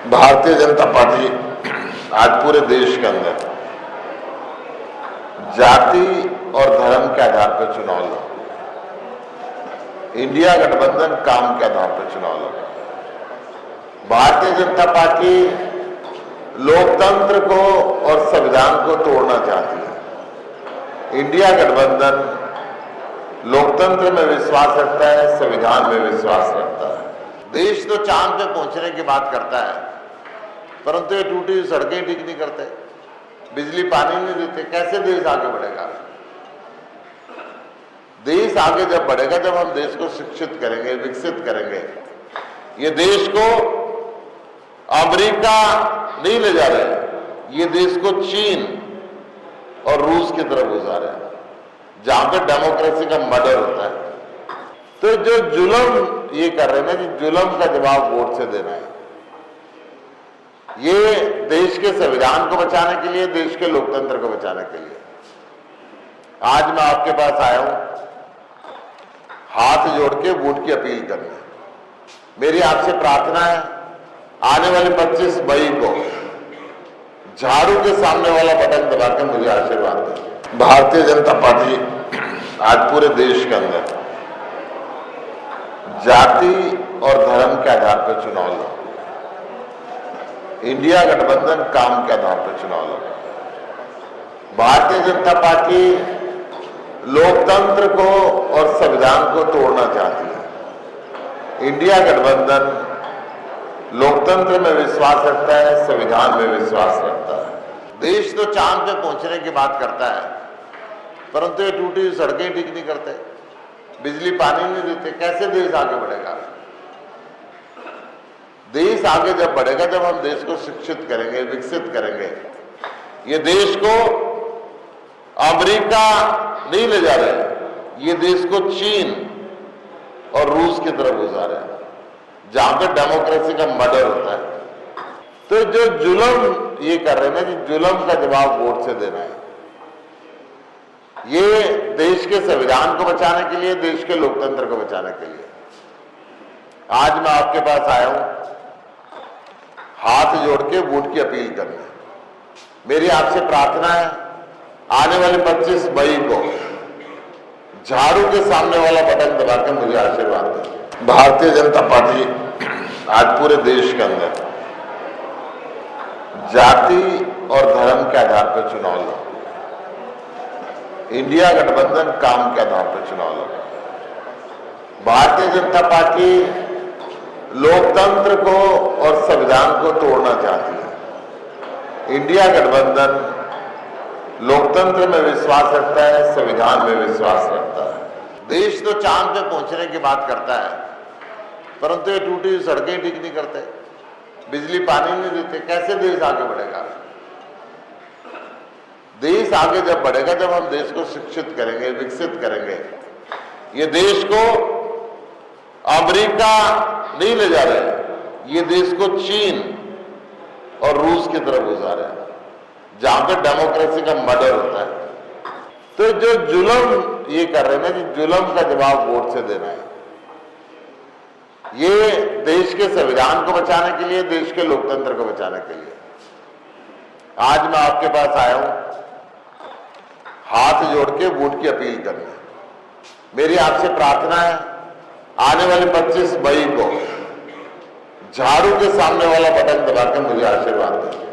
Bharatiya Janata party आज पूरे देश के अंदर जाति और धर्म के आधार पर चुनाव लड़ा। इंडिया गठबंधन काम के आधार पर चुनाव लड़ा। भारतीय जनता पार्टी लोकतंत्र को और संविधान को तोड़ना चाहती है। इंडिया गठबंधन लोकतंत्र में विश्वास रखता है, संविधान में विश्वास रखता है। देश तो चांद पे पहुंचने की बात करता है, परंतु ये टूटी हुई सड़कें ठीक नहीं करते, बिजली पानी नहीं देते। कैसे देश आगे बढ़ेगा? देश आगे जब बढ़ेगा जब हम देश को शिक्षित करेंगे, विकसित करेंगे। ये देश को अमेरिका नहीं ले जा रहे, ये देश को चीन और रूस की तरफ गुजार रहे हैं, जहां पे डेमोक्रेसी का मर्डर होता है। तो जो जुल्म ये कर रहे हैं ना, कि जुल्म का जवाब वोट से देना है, ये देश के संविधान को बचाने के लिए, देश के लोकतंत्र को बचाने के लिए आज मैं आपके पास आया हूं हाथ जोड़ के वोट की अपील करने। मेरी आपसे प्रार्थना है, आने वाले 25 मई को झाड़ू के सामने वाला बटन दबा के मुझे आशीर्वाद दें। भारतीय जनता पार्टी आज पूरे देश के अंदर जाति और धर्म के आधार पर चुनाव लड़ा। इंडिया गठबंधन काम के आधार पर चुनाव लड़ा। भारतीय जनता पार्टी लोकतंत्र को और संविधान को तोड़ना चाहती है। इंडिया गठबंधन लोकतंत्र में विश्वास रखता है, संविधान में विश्वास रखता है। देश तो चांद पे पहुंचने की बात करता है, परंतु ये टूटी हुई सड़कें ठीक नहीं करते, बिजली पानी नहीं देते। कैसे देश आगे बढ़ेगा? देश आगे जब बढ़ेगा जब हम देश को शिक्षित करेंगे, विकसित करेंगे। ये देश को अमेरिका नहीं ले जा रहे, ये देश को चीन और रूस की तरफ गुजार रहे हैं, जहां पे डेमोक्रेसी का मर्डर होता है। तो जो जुल्म ये कर रहे हैं ना, कि जुल्म का जवाब वोट से देना है, ये देश के संविधान को बचाने के लिए, देश के लोकतंत्र को बचाने के लिए आज मैं आपके पास आया हूं हाथ जोड़ के वोट की अपील करने। मेरी आपसे प्रार्थना है, आने वाले 25 मई को झाड़ू के सामने वाला बटन दबा के मुझे आशीर्वाद दें। भारतीय जनता पार्टी आज पूरे देश के अंदर जाति और धर्म के आधार पर चुनाव लड़ा। इंडिया गठबंधन काम के आधार पर चुनाव लड़ा। भारतीय जनता पार्टी लोकतंत्र को और संविधान को तोड़ना चाहती है। इंडिया गठबंधन लोकतंत्र में विश्वास रखता है, संविधान में विश्वास रखता है। देश तो चांद पे पहुंचने की बात करता है, परंतु ये टूटी हुई सड़कें ठीक नहीं करते, बिजली पानी नहीं देते। कैसे देश आगे बढ़ेगा? देश आगे जब बढ़ेगा जब हम देश को शिक्षित करेंगे, विकसित करेंगे। ये देश को अमेरिका नहीं ले जा रहे, ये देश को चीन और रूस की तरफ गुजार रहे हैं, जहां पे डेमोक्रेसी का मर्डर होता है। तो जो जुल्म ये कर रहे हैं ना, कि जुल्म का जवाब वोट से देना है, ये देश के संविधान को बचाने के लिए, देश के लोकतंत्र को बचाने के लिए आज मैं आपके पास आया हूं हाथ जोड़ के वोट की अपील करने। मेरी आपसे प्रार्थना है, आने वाले 25 मई को झाड़ू के सामने वाला बटन दबा के मुझे आशीर्वाद दें।